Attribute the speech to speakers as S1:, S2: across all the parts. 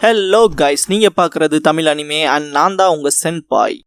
S1: Hello guys, நீங்க பார்க்குறது Tamil anime and நான் தான் உங்க சென்பாய்.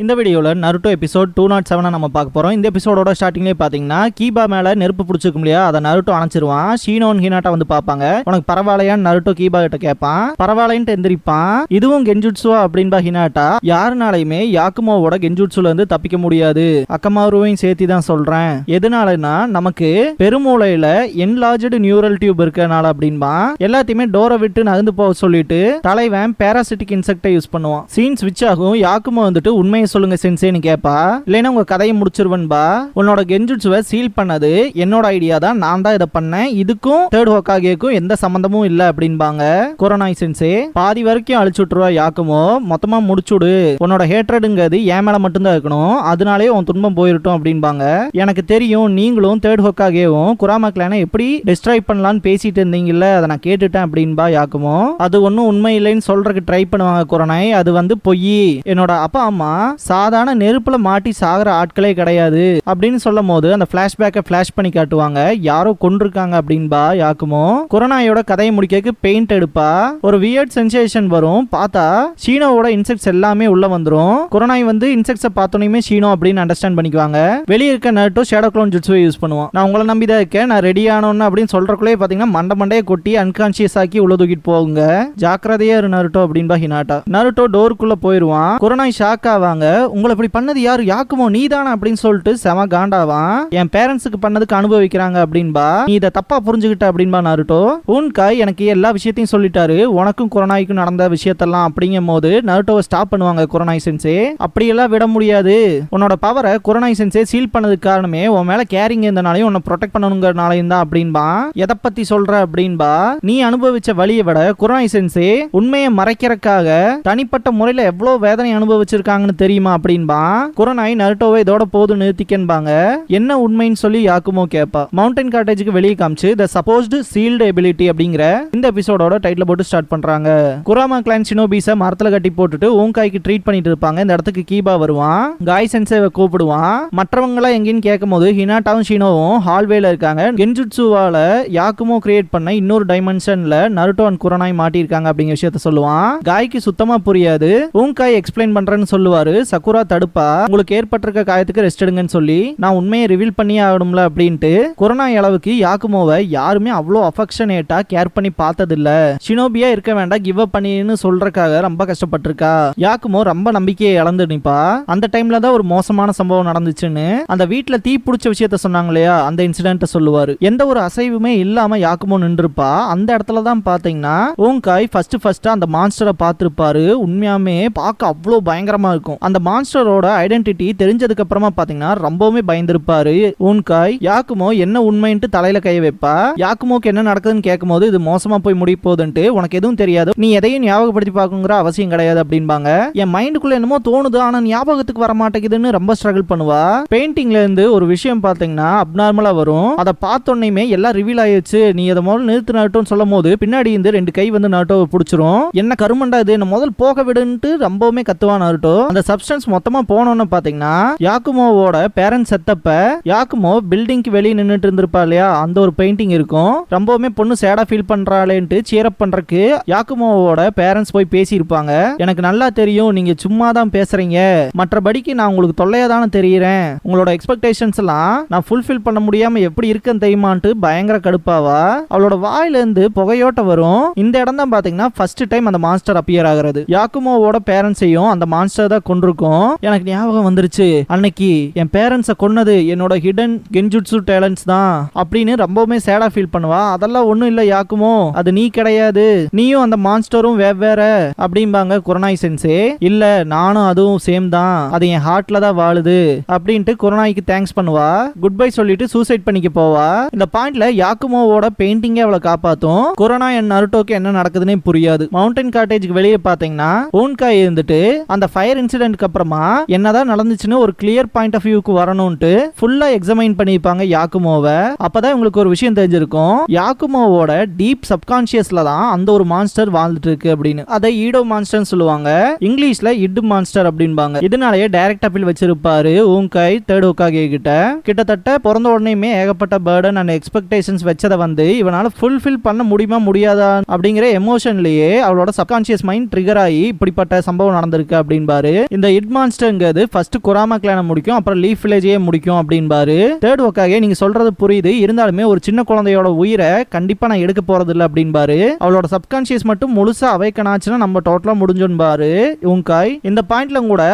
S2: இந்த வீடியோவில் நருட்டோ எபிசோட் 207 நம்ம பார்க்க போகிறோம். இந்த எபிசோடோட ஸ்டார்டிங்லேயே பார்த்தீங்கன்னா கீபா மேலே நெருப்பு பிடிச்சிருக்கும் இல்லையா, அதை நருட்டோ அணைச்சிருவான். ஷீனோன் ஹினாட்டா வந்து பார்ப்பாங்க. உனக்கு பரவாயில்லையான்னு நருட்டோ கீபா கிட்ட கேட்பான். பரவாயில்லைன்ட்டு எந்திரிப்பான். இதுவும் கென்ஜுட்சுவா அப்படின்பா ஹினாட்டா. யாருனாலையுமே யாக்குமோவோட கென்ஜுட்சுல இருந்து தப்பிக்க முடியாது, அக்கமாருவையும் சேர்த்து தான் சொல்றேன். எதனாலனா நமக்கு பெருமூளையில என்லார்ஜ்டு நியூரல் டியூப் இருக்கனால அப்படின்பா. எல்லாத்தையுமே டோரை விட்டு நகர்ந்து போக சொல்லிட்டு தலைவன் பேராசிட்டிக் இன்செக்டை யூஸ் பண்ணுவான். சீன் ஸ்விட்ச் ஆகும். யாக்குமோ வந்துட்டு உண்மை சொல்லுங்க சென்சேன்னு கேப்பா. இல்லைன்னா உங்க கதையை முடிச்சிருவன்பா. உன்னோட கென்ஜுட்சுவை சீல் பண்ணது என்னோட ஐடியா தான், நான் தான் இதை பண்ணேன். இதுக்கும் தேர்ட் ஹோக்காகேக்கும் எந்த சம்பந்தமும் இல்ல அப்படின்பாங்க குரோனாய் சென்சே. பாதி வரைக்கும் அழிச்சு விட்டுருவா யாக்குமோ. மொத்தமா முடிச்சுடு, உன்னோட ஹேட்ரடுங்கிறது என் மேல மட்டும்தான் இருக்கணும், அதனாலே உன் துன்பம் போயிருட்டும் அப்படின்பாங்க. எனக்கு தெரியும் நீங்களும் தேர்ட் ஹோக்காகேவும் குராமா கிளானை எப்படி டிஸ்ட்ராய் பண்ணலான்னு பேசிட்டு இருந்தீங்கல்ல, அதை நான் கேட்டுட்டேன் அப்படின்பா யாக்குமோ. அது ஒன்னும் உண்மை இல்லைன்னு சொல்றதுக்கு ட்ரை பண்ணுவாங்க குரோனாய். அது வந்து பொய். என்னோட அப்பா அம்மா சாதாரண நெருப்புல மாட்டி சாகிற ஆட்களே கிடையாது அப்படின்னு சொல்லும் போது அந்த பிளாஷ்பேக்கை பிளாஷ் பண்ணி காட்டுவாங்க. யாரோ கொண்டிருக்காங்க அப்படின்பா யாக்குமோ. குரோனாயோட கதையை முடிக்க பெயிண்ட் எடுப்பா. ஒரு வியர்ட் சென்சேஷன் வரும். பார்த்தா ஷீனோவோட இன்செக்ட்ஸ் எல்லாமே உள்ள வந்துரும். குரோனாய் வந்து இன்செக்ட்ஸை பார்த்தோன்னே ஷீனோ அப்படின்னு அண்டர்ஸ்டாண்ட் பண்ணிக்குவாங்க. வெளியே இருக்க நருட்டோ ஷேடோ க்ளோன் ஜுட்சுவை யூஸ் பண்ணுவான். நான் உங்களை நம்பி தான் இருக்கேன், நான் ரெடி ஆனோன்னு அப்படின்னு சொல்றக்குள்ளே பாத்தீங்கன்னா மண்டையை கொட்டி அன்கான்சியஸ் ஆக்கி உள்ள தூக்கிட்டு போகுங்க. ஜாக்கிரதையா இரு நருட்டோ அப்படின்பா ஹினாட்டா. நருட்டோ டோருக்குள்ள போயிருவான். குரோனாய் ஷாக் ஆவாங்க. உங்களை இப்படி பண்ணது யாரு யாக்குமோ நீதானா அப்படின்னு சொல்லிட்டு செம காண்டாவான். என் பேரண்ட்ஸுக்கு பண்ணதுக்கு அனுபவிக்கிறாங்க அப்படின்பா. நீ இதை தப்பா புரிஞ்சுக்கிட்ட அப்படின்பா நருட்டோ. உன்காய் எனக்கு எல்லா விஷயத்தையும் சொல்லிட்டாரு, உனக்கும் குரோனாய்க்கும் நடந்த விஷயத்தெல்லாம் அப்படிங்கும் போது நருட்டோவை ஸ்டாப் பண்ணுவாங்க குரோனாய் சென்சே. அப்படியெல்லாம் விட முடியாது, உன்னோட பவரை குரோனாய் சென்சே சீல் பண்ணதுக்கு காரணமே உன் மேல கேரிங் இருந்தனாலையும் உன்னை ப்ரொடெக்ட் பண்ணணுங்கிறனாலையும் தான் அப்படின்பா. எதை பத்தி சொல்ற அப்படின்பா. நீ அனுபவிச்ச வழியை விட குரோனாய் சென்சே உண்மையை மறைக்கிறதுக்காக தனிப்பட்ட முறையில் எவ்வளவு வேதனை அனுபவிச்சிருக்காங்கன்னு தெரியுமா அப்படின்பா. குரோனாய் நருட்டோவை இதோட போது நிறுத்திக்கன்பாங்க. என்ன உண்மைன்னு சொல்லி யாக்குமோ கேப்பா. மவுண்டன் காட்டேஜுக்கு வெளியே காமிச்சு த சப்போஸ்டு சீல்டு எபிலிட்டி அப்படிங்கிற இந்த எபிசோடோட டைட்டில் போட்டு ஸ்டார்ட் பண்றாங்க. குராமா கிளான் ஷினோபிஸை மரத்துல கட்டி போட்டுட்டு ஊங்காய்க்கு ட்ரீட் பண்ணிட்டு இருப்பாங்க. இந்த இடத்துக்கு கீபா வருவான். காய் சென்சேவை கூப்பிடுவான். மற்றவங்கள எங்கன்னு கேட்கும் போது ஹினாட்டாவும் ஷினோவும் ஹால்வேல இருக்காங்க. கென்ஜுட்சுவால யாக்குமோ கிரியேட் பண்ண இன்னொரு டைமென்ஷன்ல நருட்டோ அண்ட் குரோனாய் மாட்டிருக்காங்க அப்படிங்கிற விஷயத்த சொல்லுவான். காய்க்கு சுத்தமா புரியாது. ஊங்காய் எக்ஸ்பிளைன் பண்றேன்னு சொல்லுவாரு. சக்குரா தடுப்பா. உங்களுக்கு ஏற்பட்டிருக்க காயத்துக்கு ரெஸ்ட் எடுங்கன்னு சொல்லி நான் உண்மையை ரிவீல் பண்ணி ஆகணும்ல அப்படின்ட்டு. குரோனாய் அளவுக்கு யாக்குமோவை யாருமே அவ்வளோ அஃபெக்ஷனேட்டா கேர் பண்ணி பார்த்தது இல்ல. ஷினோபியா இருக்க வேண்டாம், கிவ் அப் பண்ணின்னு சொல்றதுக்காக ரொம்ப கஷ்டப்பட்டிருக்கா. யாக்குமோ ரொம்ப நம்பிக்கையை இழந்து நிப்பா. அந்த டைம்ல தான் ஒரு மோசமான சம்பவம் நடந்துச்சுன்னு அந்த வீட்டுல தீ பிடிச்ச விஷயத்த சொன்னாங்க இல்லையா, அந்த இன்சிடென்ட் சொல்லுவாரு. எந்த ஒரு அசைவுமே இல்லாம யாக்குமோ நின்றுப்பா. அந்த இடத்துல தான் பாத்தீங்கன்னா ஓங்காய் ஃபர்ஸ்ட் அந்த மான்ஸ்டரை பார்த்திருப்பாரு. உண்மையாமே பார்க்க அவ்வளோ பயங்கரமா இருக்கும். அந்த மான்ஸ்டரோட ஐடென்டிட்டி தெரிஞ்சதுக்கு அப்புறமா பாத்தீங்கன்னா ரொம்பவுமே பயந்திருப்பாரு ஊன்காய். யாக்குமோ என்ன உண்மைன்ட்டு தலையில கை வைப்பா. யாக்குமோக்கு என்ன நடக்குதுன்னு கேட்கும் போது இது மோசமா போய் முடிய போகுதுன்ட்டு, உனக்கு எதுவும் தெரியாது, நீ எதையும் ஞாபகப்படுத்தி பார்க்குங்கிற அவசியம் கிடையாது அப்படின்பாங்க. என் மைண்டுக்குள்ள என்னமோ தோணுது, ஆனா ஞாபகத்துக்கு வர மாட்டேங்குதுன்னு ரொம்ப ஸ்ட்ரகிள் பண்ணுவா. பெயிண்டிங்ல இருந்து ஒரு விஷயம் பாத்தீங்கன்னா அப்நார்மலா வரும். அதை பார்த்தோன்னே எல்லாம் ரிவீல் ஆயிடுச்சு, நீ அதை முதல்ல நிறுத்து நருட்டோன்னு சொல்லும் போது பின்னாடி இருந்து 2 கை வந்து நருட்டோவை பிடிச்சிரும். என்ன கருமண்டா இது, என்ன முதல் போக விடுன்ட்டு ரொம்பவுமே கத்துவான் நருட்டோ. அந்த சப்ஸ்டன்ஸ் மொத்தமா போனோன்னு பாத்தீங்கன்னா யாக்குமோவோட பேரண்ட்ஸ் செத்தப்ப யாக்குமோ பில்டிங்க்கு வெளியே நின்னுட்டு இருந்திருப்பா இல்லையா, அந்த ஒரு பெயிண்டிங் இருக்கும். ரொம்பவுமே பொண்ணு சேடா ஃபீல் பண்றாளேன்ட்டு சியர் அப் பண்றதுக்கு யாக்குமோவோட பேரண்ட்ஸ் போய் பேசியிருப்பாங்க. எனக்கு நல்லா தெரியும் நீங்க சும்மா தான் பேசுறீங்க, மற்றபடிக்கு நான் உங்களுக்கு தொல்லையா தானே தெரியுறேன், உங்களோட எக்ஸ்பெக்டேஷன்ஸ் எல்லாம் நான் ஃபுல்ஃபில் பண்ண முடியாம எப்படி இருக்குன்னு தெரியுமான்ட்டு பயங்கர கடுப்பாவா. அவளோட வாயில இருந்து புகையோட்ட வரும். இந்த இடம் தான் பாத்தீங்கன்னா ஃபர்ஸ்ட் டைம் அந்த மான்ஸ்டர் அப்பியர் ஆகிறது. யாக்குமோவோட பேரண்ட்ஸையும் அந்த மான்ஸ்டர் தான் கொண்டிருக்கும். எனக்கு ஞாபகம் வந்துருச்சு, அன்னைக்கு என் பேரண்ட்ஸை கொன்னது என்னோட ஹிடன் கென்ஜுட்சு டேலண்ட்ஸ் தான் அப்படின்னு ரொம்பவுமே சேடா ஃபீல் பண்ணுவா. அதெல்லாம் ஒண்ணும் இல்ல யாக்குமோ, அது நீ கிடையாது, நீயும் அந்த மான்ஸ்டரும் வெவ்வேற அப்படிம்பாங்க குரோனாய் சென்சே. இல்ல நானும் அதுவும் சேம் தான், அது என் ஹார்ட்ல தான் வாழுது அப்படின்ட்டு குரோனாய்க்கு தேங்க்ஸ் பண்ணுவா. குட் பை சொல்லிட்டு சூசைட் பண்ணிக்க போவா. இந்த பாயிண்ட்ல யாக்குமோவோட பெயிண்டிங்கே அவளை காப்பாத்தும். குரோனாய் அண்ட் நருட்டோக்கு என்ன நடக்குதுன்னே புரியாது. மவுண்டன் காட்டேஜுக்கு வெளியே பாத்தீங்கன்னா ஊன்காய் இருந்துட்டு அந்த ஃபயர் இன்சிடென்ட் பண்ணதுக்கு அப்புறமா என்னதான் நடந்துச்சுன்னு ஒரு கிளியர் பாயிண்ட் ஆஃப் வியூக்கு வரணும்ட்டு ஃபுல்லா எக்ஸாமைன் பண்ணிருப்பாங்க யாக்குமோவை. அப்பதான் உங்களுக்கு ஒரு விஷயம் தெரிஞ்சிருக்கும், யாக்குமோவோட டீப் சப்கான்சியஸ்ல தான் அந்த ஒரு மான்ஸ்டர் வாழ்ந்துட்டு இருக்கு அப்படின்னு. அதை ஈடோ மான்ஸ்டர் சொல்லுவாங்க, இங்கிலீஷ்ல இட் மான்ஸ்டர் அப்படின்பாங்க. இதனாலேயே டைரக்ட் அப்பீல் வச்சிருப்பாரு ஊங்காய் தேர்ட் ஹோக்காகே கிட்ட. கிட்டத்தட்ட பிறந்த உடனேயுமே ஏகப்பட்ட பர்டன் அண்ட் எக்ஸ்பெக்டேஷன்ஸ் வச்சதை வந்து இவனால ஃபுல்ஃபில் பண்ண முடியுமா முடியாதா அப்படிங்கிற எமோஷன்லயே அவளோட சப்கான்சியஸ் மைண்ட் ட்ரிகர் ஆகி இப்படிப்பட்ட சம்பவம் நடந்திருக்கு அப்படின்பாரு. இந்த இட் மான்ஸ்டர்ங்கிறது ஃபர்ஸ்ட் குராமா கிளான முடிக்கும், அப்புறம் லீஃப் வில்லேஜே முடிக்கும் அப்படின்பாரு. தேர்ட் ஹோக்காகே நீங்க சொல்றது புரியுது, இருந்தாலுமே ஒரு சின்ன குழந்தையோட உயிரை கண்டிப்பா நான் எடுக்க போறது இல்லை அப்படின்பாரு. அவளோட சப்கான்சியஸ் மட்டும் முழுசா அவைக்கன் ஆச்சுன்னா நம்ம டோட்டலா முடிஞ்சோன்பாரு ஊங்காய். இந்த பாயிண்ட்ல கூட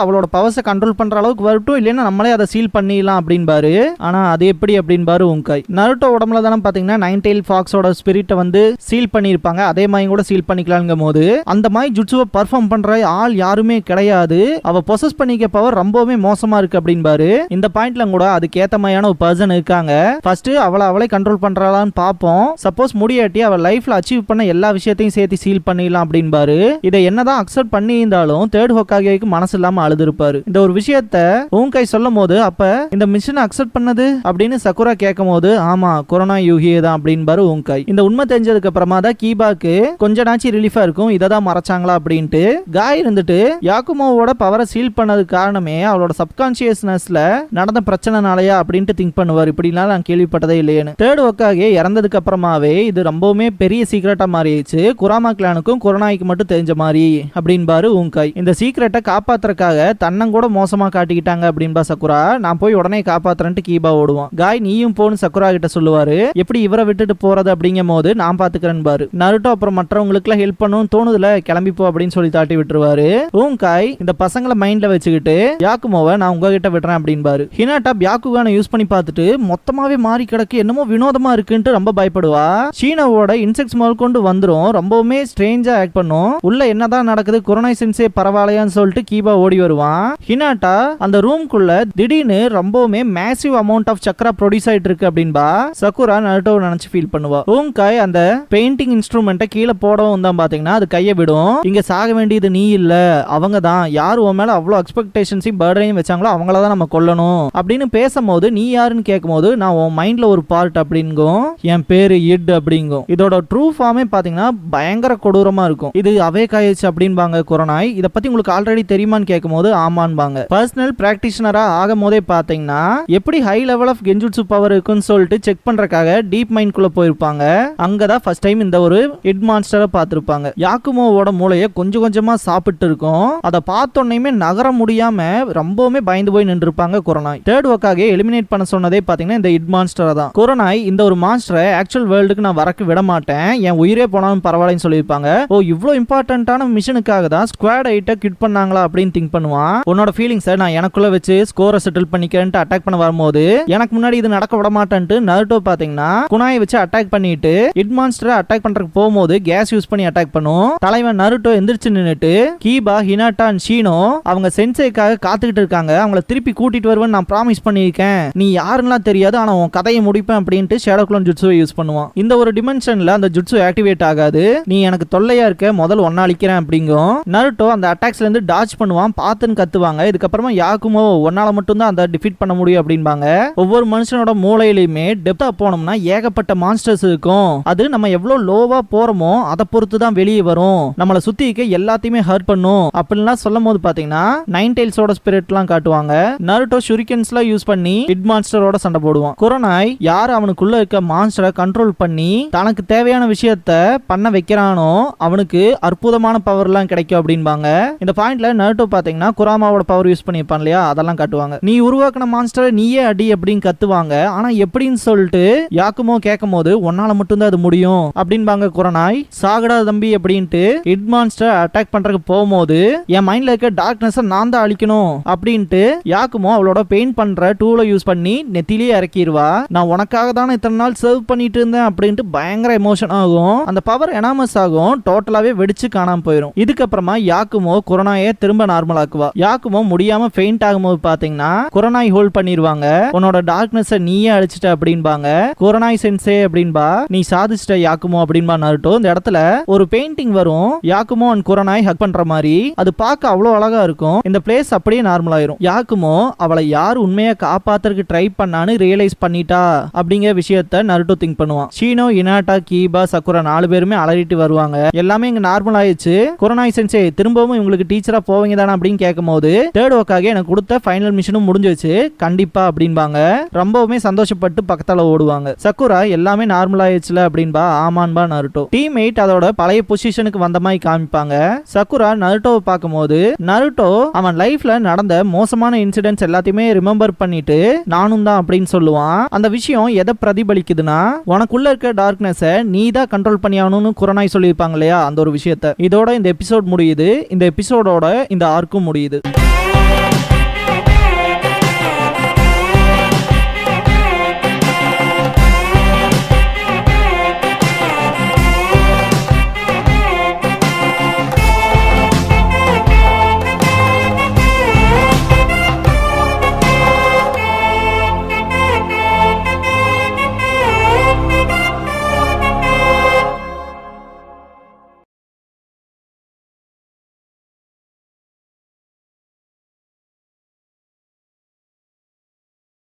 S2: அவளோட பவர்ஸை கண்ட்ரோல் பண்ற அளவுக்கு வரட்டும், இல்லைன்னா நம்மளே அதை சீல் பண்ணிடலாம் அப்படின்பாரு. ஆனா அது எப்படி அப்படின்பாரு ஊங்காய். நருட்டோ உடம்புல தானே பாத்தீங்கன்னா நைன் டெயில் ஃபாக்ஸோட ஸ்பிரிட்டை வந்து சீல் பண்ணிருப்பாங்க, அதே மாதிரி கூட சீல் பண்ணிக்கலாம்ங்கும் போது அந்த மாதிரி ஜுட்சுவை பர்ஃபார்ம் பண்ற ஆள் யாருமே கிடையாது. அவ பொசஸ் பண்ணிக்க பவர் ரொம்பவே மோசமா இருக்கு அப்படின்பாரு. இந்த பாயிண்ட்ல கூட அதுக்கு ஏத்த மாதிரியான ஒரு பர்சன் இருக்காங்க. ஃபர்ஸ்ட் அவளை கண்ட்ரோல் பண்றாளான்னு பாப்போம். சப்போஸ் முடியாட்டி அவ லைஃப்ல அச்சீவ் பண்ண எல்லா விஷயத்தையும் சேர்த்து சீல் பண்ணிடலாம் அப்படின்பாரு. இதை என்னதான் அக்செப்ட் பண்ணி இருந்தாலும் தேர்ட் ஹோக்காகேக்கு மனசு இல்லாம அழுதுருப்பாரு. இந்த ஒரு விஷயத்த ஊங்காய் சொல்லும் போது அப்ப இந்த மிஷனை அக்செப்ட் பண்ணது அப்படின்னு சக்குரா கேட்கும் போது ஆமா கொரோனா யூகியே தான் அப்படின்பாரு ஊங்காய். இந்த உண்மை தெரிஞ்சதுக்கு அப்புறமா தான் கீபாக்கு கொஞ்ச நாச்சு ரிலீஃபா இருக்கும், இததான் மறைச்சாங்களா அப்படின்ட்டு. காய் இருந்துட்டு யாக்குமோவோட பவரை சீல் பண்ணதுக்கு காரணமே அவளோட சப்கான்சியஸ்னஸ்ல நடந்த பிரச்சனைனாலயா அப்படின்ட்டு திங்க் பண்ணுவார். இப்படிலாம் நான் கேள்விப்பட்டதே இல்லையேன்னு. தேர்ட் ஹோக்காகே இறந்ததுக்கு அப்புறமாவே இது ரொம்பவுமே பெரிய சீக்கிரட்டா மாறிடுச்சு, குராமா கிளானுக்கும் கொரோனாய்க்கு மட்டும் தெரிஞ்ச மாதிரி அப்படின்பாரு ஊங்காய். இந்த சீக்கிரட்டை காப்பாத்துறதுக்காக தன்னம் கூட மோசமா காட்டிக்கிட்டாங்க அப்படின்பா சக்குரா. நான் போய் உடனே காப்பாத்துறேன்ட்டு கீபா ஓடுவான். காய் நீயும் போன்னு சக்குரா கிட்ட சொல்லுவாரு. எப்படி இவரை விட்டுட்டு போறது அப்படிங்கும் போது நான் பாத்துக்கிறேன் பாரு. நருட்டோ அப்புறம் மற்றவங்களுக்கு எல்லாம் ஹெல்ப் பண்ணணும் தோணுதுல, கிளம்பிப்போ அப்படின்னு சொல்லி தாட்டி விட்டுருவாரு. ஊங்காய் இந்த பசங்களை மைண்ட்ல வச்சுக்கிட்டு யாக்குமோவை நான் உங்ககிட்ட விடுறேன் அப்படின்பாரு. ஹினாட்டா பியாக்குகான யூஸ் பண்ணி பார்த்துட்டு மொத்தமாவே மாறி கிடக்கு, என்னமோ வினோதமா இருக்குன்ட்டு ரொம்ப பயப்படுவா. ஷீனாவோட இன்செக்ட்ஸ் முதல் கொண்டு வந்துரும், ரொம்பவுமே ஸ்ட்ரேஞ்சா ஆக்ட் பண்ணும். உள்ள என்னதான் நடக்குது குரோனாய் சென்சே பரவாயில்லையான்னு சொல்லிட்டு கீபா ஓடி வருவான். ஹினாட்டா அந்த ரூம்குள்ள திடீர்னு ரொம்பவுமே massive amount of chakra produce ஆயிட்டு இருக்கு அப்படின்பா. சக்குரா நருட்டோவை நினைச்சு ஃபீல் பண்ணுவா. ஊங்காய் அந்த பெயிண்டிங் இன்ஸ்ட்ருமெண்ட்டை கீழே போடவும் தான் பாத்தீங்கன்னா அது கையை விடும். இங்க சாக வேண்டியது நீ இல்ல, அவங்க தான். யார் உன் மேல அவ்வளவு எக்ஸ்பெக்டேஷன்ஸையும் பர்டனையும் வச்சாங்களோ அவங்கள தான் நம்ம கொல்லணும் அப்படின்னு பேசும்போது நீ யாருன்னு கேட்கும் போது நான் உன் மைண்ட்ல ஒரு பார்ட் அப்படிங்கும், என் பேரு இட் அப்படிங்கும். இதோட ட்ரூ ஃபார்மே பாத்தீங்கன்னா பயங்கர கொடூரமா இருக்கும். இது அவேக் ஆயிடுச்சு அப்படின்பாங்க கொரோனாய். இதை பத்தி உங்களுக்கு ஆல்ரெடி தெரியுமான்னு கேட்கும் போது ஆமான்பாங்க. பர்சனல் பிராக்டிஷனரா ஆகும் போதே பாத்தீங்கன்னா எப்படி ஹை லெவல் ஆஃப் கென்ஜுட்சு பவர் இருக்குன்னு சொல்லிட்டு செக் பண்றதுக்காக டீப் மைண்ட் குள்ள போயிருப்பாங்க. அங்கதான் ஃபர்ஸ்ட் டைம் இந்த ஒரு இட் மான்ஸ்டரை பார்த்திருப்பாங்க. யாக்குமோவோட மூளையை கொஞ்சம் கொஞ்சமா சாப்பிட்டு இருக்கும். அதை பார்த்தோன்னே நகர முடியாம ரொம்பவுமே பயந்து போய் நின்று இருப்பாங்க கொரோனாய். தேர்ட் ஹோக்காகே எலிமினேட் பண்ண சொன்னதே பாத்தீங்கன்னா இந்த இட் மான்ஸ்டரை தான். கொரோனாய் இந்த ஒரு மான்ஸ்டரை ஆக்சுவல் வேர்ல்டுக்கு நான் வரக்கு விட மாட்டேன், என் உயிரே போனாலும் பரவாயில்லன்னு சொல்லியிருப்பாங்க. ஓ இவ்வளோ இம்பார்ட்டன்டான மிஷனுக்காக தான் ஸ்குவாட் ஐட்ட கிட் பண்ணாங்களா அப்படின்னு திங்க் பண்ணுவான். உன்னோட ஃபீலிங்ஸை நான் எனக்குள்ள வச்சு ஸ்கோரை செட்டில் பண்ணிக்கிறேன்ட்டு அட்டாக் பண்ண வரும்போது எனக்கு முன்னாடி இது நடக்க விட மாட்டேன்ட்டு நருட்டோ பாத்தீங்கன்னா குனாயை வச்சு அட்டாக் பண்ணிட்டு இட் மான்ஸ்டரை அட்டாக் பண்றதுக்கு போகும்போது கேஸ் யூஸ் பண்ணி அட்டாக் பண்ணும். தலைவன் நருட்டோ எந்திரிச்சு நின்னுட்டு கீபா ஹினாட்டா அண்ட் ஷீனோ அவங்க சென்சேக்காக காத்துக்கிட்டு இருக்காங்க, அவங்கள திருப்பி கூட்டிட்டு வருவேன் நான் ப்ராமிஸ் பண்ணியிருக்கேன், நீ யாருன்னா தெரியாது ஆனா உன் கதையை முடிப்பேன் அப்படின்ட்டு ஷேடோ க்ளோன் ஜுட்சுவை யூஸ் பண்ணுவான். இந்த ஒரு டிமென்ஷன்ல அந்த ஜுட்சு ஆக்டிவேட் ஆகாது, நீ எனக்கு தொல்லையா இருக்க முதல் ஒன்னா அழிக்கிறேன் அப்படிங்கும். நருட்டோ அந்த அட்டாக்ஸ்ல இருந்து டாச் பண்ணுவான், பாத்துன்னு கத்துவாங்க. இதுக்கப்புறமா யாக்குமோ ஒன்னால மட்டும் தான் அந்த டிஃபீட் பண்ண முடியும் அப்படின்பாங்க. ஒவ்வொரு மனுஷனோட மூளையிலுமே டெப்தா போனோம்னா ஏகப்பட்ட மான்ஸ்டர்ஸ் இருக்கும், அது நம்ம எவ்வளவு லோவா போறோமோ அதை பொறுத்து தான் வெளியே வரும், நம்மளை சுத்தி எல்லாத்தையுமே ஹர்ட் பண்ணும் அப்படின்லாம் சொல்லும் போது பாத்தீங்கன்னா நைன் டெயில்ஸோட ஸ்பிரிட்லாம் காட்டுவாங்க. நருட்டோ ஷுரிகன்ஸ்லாம் யூஸ் பண்ணி இட் மான்ஸ்டரோட சண்டை போடுவான். கொரோனாய் யார் அவனுக்குள்ள இருக்க மான்ஸ்டரை கண்ட்ரோல் பண்ணி தனக்கு தேவையான விஷயத்த பண்ண வைக்கிறானோ அவனுக்கு அற்புதமான பவர்லாம் கிடைக்கும் அப்படின்பாங்க. இந்த பாயிண்ட்ல நருட்டோ பாத்தீங்கன்னா குராமாவோட பவர் யூஸ் பண்ணிருப்பான் இல்லையா, அதெல்லாம் காட்டுவாங்க. நீ உருவாக்கின மான்ஸ்டரை நீயே அடி அப்படின்னு கத்துவாங்க. ஆனா எப்படின்னு சொல்லிட்டு யாக்குமோ கேட்கும் போது உன்னால மட்டும்தான் அது முடியும் அப்படின்பாங்க. கொரோனாய் சாகடா தம்பி அப்படின்ட்டு இட் மான்ஸ்டர் அட்டாக் பண்றதுக்கு போகும்போது என் மைண்ட்ல இருக்க டார்க்னஸ் நான் தான் அழிக்கணும் அப்படின்ட்டு யாக்குமோ அவளோட பெயிண்ட் பண்ற டூலை யூஸ் பண்ணி நெத்திலேயே இறக்கிடுவா. நான் உனக்காக தானே இத்தனை நாள் சர்வ் பண்ணிட்டு இருந்தேன் அப்படின்ட்டு பயங்கர எமோஷன் ஆகும். அந்த பவர் எனாமஸ் ஆகும், டோட்டலாவே வெடிச்சு காணாம போயிடும். இதுக்கப்புறமா யாக்குமோ கொரோனாயை திரும்ப நார்மல் ஆக்குவா. யாக்குமோ முடியாம ஃபெயிண்ட் ஆகும்போது பாத்தீங்கன்னா கொரோனாய் ஹோல்ட் பண்ணிடுவாங்க. உன்னோட டார்க்னஸ் நீயே அழிச்சிட்ட அப்படின்பாங்க. கொரோனாய் சென்சே அப்படின்பா, நீ சாதிச்சிட்ட யாக்குமோ அப்படின்பா நருட்டோ. இந்த இடத்துல ஒரு பெயிண்டிங் வரும், யாக்குமோ அண்ட் கொரோனாய் ஹக் பண்ற மாதிரி. அது பார்க்க அவ்வளவு அவ்வளோ அழகா இருக்கும். இந்த பிளேஸ் அப்படியே நார்மல் ஆயிரும். யாக்குமோ அவளை யார் உண்மையா காப்பாத்துறதுக்கு ட்ரை பண்ணான்னு ரியலைஸ் பண்ணிட்டா அப்படிங்கிற விஷயத்த நருட்டோ திங்க் பண்ணுவான். ஷீனோ, இனாட்டா, கீபா, சக்குரா 4 பேருமே அலறிட்டு வருவாங்க. எல்லாமே இங்க நார்மல் ஆயிடுச்சு. குரோனாய் சென்சே திரும்பவும் இவங்களுக்கு டீச்சரா போவீங்க தானே அப்படின்னு கேட்கும் போது தேர்ட் ஒர்க்காக எனக்கு கொடுத்த ஃபைனல் மிஷனும் முடிஞ்சிச்சு கண்டிப்பா அப்படின்பாங்க. ரொம்பவுமே சந்தோஷப்பட்டு பக்கத்தால ஓடுவாங்க. சக்குரா எல்லாமே நார்மல் ஆயிடுச்சுல அப்படின்பா. ஆமான்பா நருட்டோ. டீம்மேட் அதோட பழைய பொசிஷனுக்கு வந்த மாதிரி காமிப்பாங்க. சக்குரா நருட்டோவை பார்க்கும்போது நருட்டோ அவன் லைஃப்ல நடந்த மோசமான இன்சிடென்ட்ஸ் எல்லாத்தையுமே ரிமெம்பர் பண்ணிட்டு நானும் தான் அப்படின்னு சொல்லுவான். அந்த விஷயம் எதை பிரதிபலிக்குதுன்னா உனக்குள்ள இருக்க டார்க்னஸை நீ தான் கண்ட்ரோல் பண்ணியாகணும்னு குரோனாய் சொல்லியிருப்பாங்க இல்லையா, அந்த ஒரு விஷயத்த. இதோட இந்த எபிசோட் முடியுது. இந்த எபிசோடோட இந்த ஆர்க்கும் முடியுது.